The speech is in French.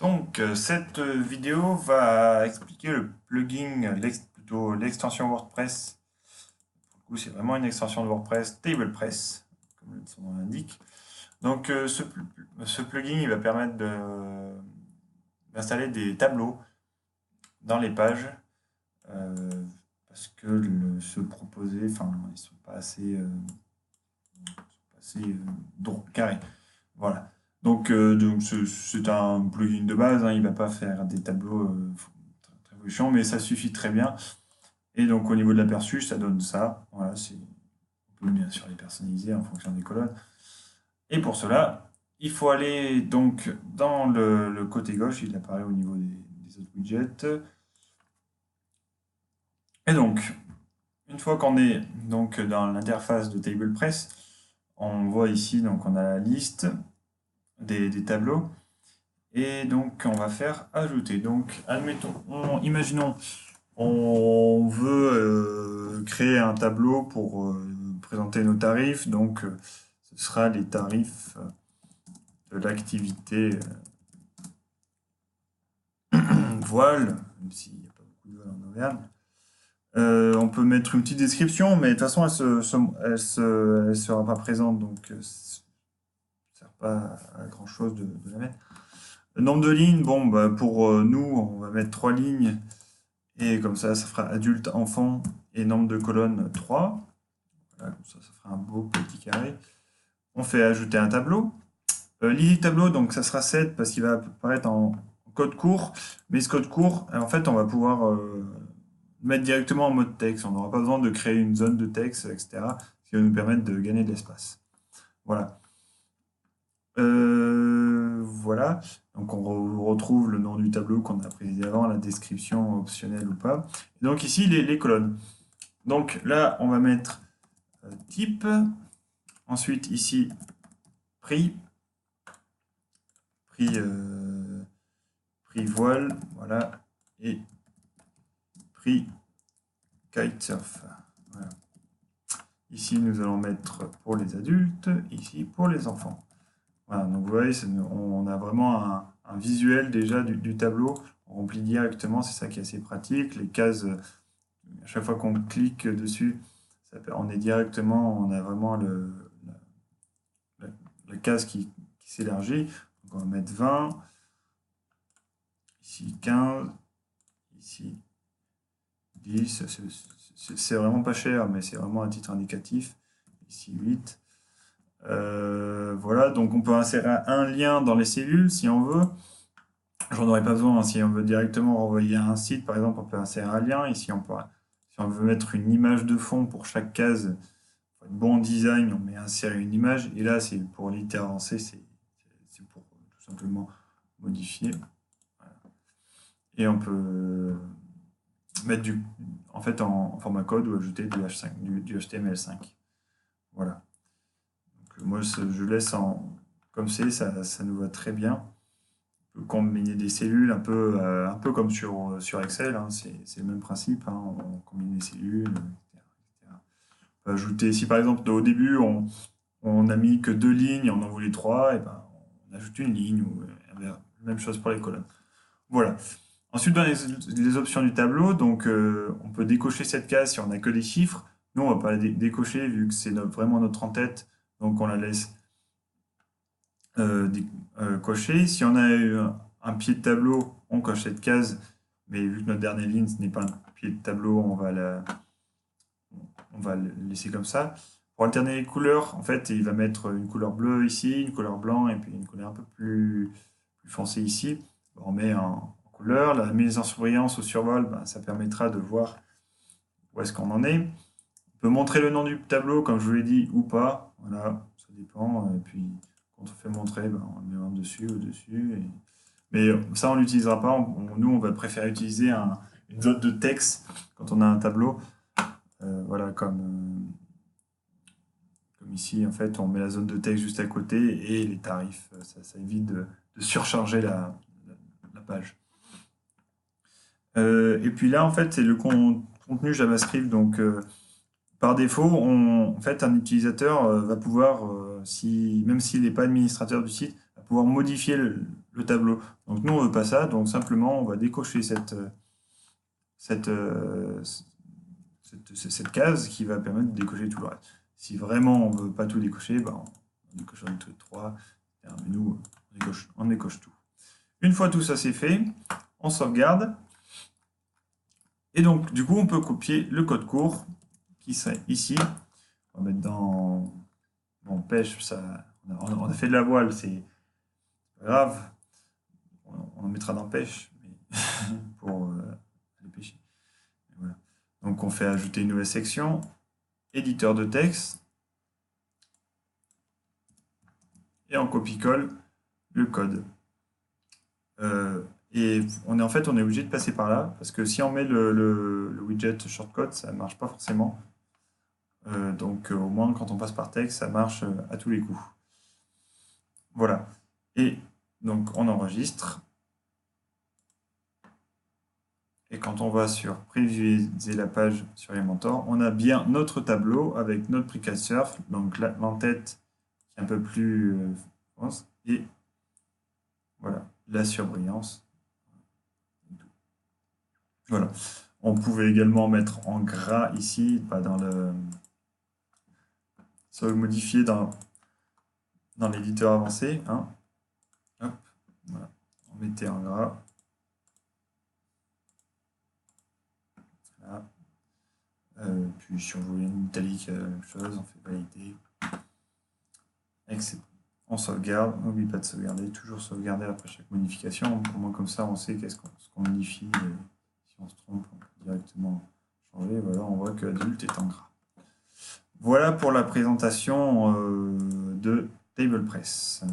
Donc, cette vidéo va expliquer le plugin, plutôt l'extension WordPress. Du coup, c'est vraiment une extension de WordPress, TablePress, comme son nom l'indique. Donc, ce plugin, il va permettre d'installer des tableaux dans les pages parce que ceux proposés, enfin, ils sont pas assez carrés. Voilà. Donc c'est un plugin de base, hein, il ne va pas faire des tableaux très révolution, mais ça suffit très bien. Et donc au niveau de l'aperçu, ça donne ça. Voilà, on peut bien sûr les personnaliser en fonction des colonnes. Et pour cela, il faut aller donc dans le côté gauche, il apparaît au niveau des autres widgets. Et donc, une fois qu'on est donc dans l'interface de TablePress, on voit ici, donc on a la liste des tableaux. Et donc, on va faire ajouter. Donc, admettons, imaginons, on veut créer un tableau pour présenter nos tarifs. Donc, ce sera les tarifs de l'activité voile, même s'il n'y a pas beaucoup de voile en Auvergne. On peut mettre une petite description, mais de toute façon, elle sera pas présente, donc ça ne sert pas à grand-chose de la mettre. Le nombre de lignes, bon, bah, pour nous, on va mettre 3 lignes. Et comme ça fera adulte, enfant et nombre de colonnes 3. Voilà, comme ça fera un beau petit carré. On fait ajouter un tableau. L'ID tableau, donc ça sera 7 parce qu'il va apparaître en code court. Mais ce code court, en fait, on va pouvoir mettre directement en mode texte. On n'aura pas besoin de créer une zone de texte, etc. Ce qui va nous permettre de gagner de l'espace. Voilà. Voilà. Donc on retrouve le nom du tableau qu'on a précisé avant, la description optionnelle ou pas. Et donc ici, les colonnes. Donc là, on va mettre type. Ensuite, ici, prix. Prix voile. Voilà. Et prix kitesurf. Voilà. Ici, nous allons mettre pour les adultes. Ici, pour les enfants. Voilà. Donc vous voyez, on a vraiment un visuel déjà du tableau. On remplit directement. C'est ça qui est assez pratique. Les cases, à chaque fois qu'on clique dessus, on est directement, on a vraiment la case qui s'élargit. Donc on va mettre 20, ici 15, ici 10. C'est vraiment pas cher, mais c'est vraiment un titre indicatif. Ici 8. Voilà, donc on peut insérer un lien dans les cellules si on veut. J'en aurais pas besoin, hein. Si on veut directement renvoyer à un site, par exemple, on peut insérer un lien. Ici, si on veut mettre une image de fond pour chaque case, bon design, on met insérer une image. Et là, c'est pour l'éditer avancé, c'est pour tout simplement modifier. Voilà. Et on peut mettre en fait en format code ou ajouter du HTML5. Voilà. Donc, moi, je laisse comme c'est, ça nous va très bien. On peut combiner des cellules un peu comme sur Excel, hein. C'est le même principe, hein. On combine les cellules, etc. On peut ajouter, si par exemple au début on n'a mis que 2 lignes, on en voulait 3, et ben on ajoute une ligne, ou même chose pour les colonnes. Voilà. Ensuite, dans les options du tableau, donc on peut décocher cette case si on n'a que des chiffres. Nous, on ne va pas la décocher vu que c'est vraiment notre en-tête, donc on la laisse cocher. Si on a un pied de tableau, on coche cette case, mais vu que notre dernière ligne, ce n'est pas un pied de tableau, on va le laisser comme ça. Pour alterner les couleurs, en fait, il va mettre une couleur bleue ici, une couleur blanc, et puis une couleur un peu plus foncée ici. On met en couleur. La mise en surbrillance au survol, ben, ça permettra de voir où est-ce qu'on en est. On peut montrer le nom du tableau, comme je vous l'ai dit, ou pas. Voilà, ça dépend. Et puis, quand on fait montrer, ben, on le met au-dessus. Mais ça, on ne l'utilisera pas. Nous, on va préférer utiliser une zone de texte quand on a un tableau. Voilà, comme ici, en fait, on met la zone de texte juste à côté et les tarifs. Ça évite de surcharger la page. Et puis là, en fait, c'est le contenu JavaScript. Donc, par défaut, en fait, un utilisateur va pouvoir, même s'il n'est pas administrateur du site, va pouvoir modifier le tableau. Donc nous, on veut pas ça, donc simplement, on va décocher cette, cette case qui va permettre de décocher tout le reste. Si vraiment on veut pas tout décocher, ben, on décoche un truc 3, mais nous, on décoche tout. Une fois tout ça c'est fait, on sauvegarde. Et donc, du coup, on peut copier le code court qui serait ici. On va mettre dans pêche, ça, on a fait de la voile, c'est pas grave. On en mettra dans pêche mais pour aller pêcher. Voilà. Donc, on fait ajouter une nouvelle section, éditeur de texte, et on copie-colle le code. Et en fait, on est obligé de passer par là, parce que si on met le widget shortcode, ça ne marche pas forcément. Donc au moins, quand on passe par texte, ça marche à tous les coups. Voilà. Et donc, on enregistre. Et quand on va sur prévisualiser la page sur Elementor, on a bien notre tableau avec notre precursor, donc l'entête qui est un peu plus dense, et voilà, la surbrillance. Voilà. On pouvait également mettre en gras ici, pas dans le. Ça va le modifier dans l'éditeur avancé. Hein. Hop, voilà. On mettait en gras. Voilà. Puis si on voulait une italique, la même chose, on fait valider. On sauvegarde, on n'oublie pas de sauvegarder, toujours sauvegarder après chaque modification. Au moins comme ça, on sait ce qu'on modifie. Et si on se trompe, on peut directement changer. Voilà, on voit que adulte est en gras. Voilà pour la présentation de TablePress.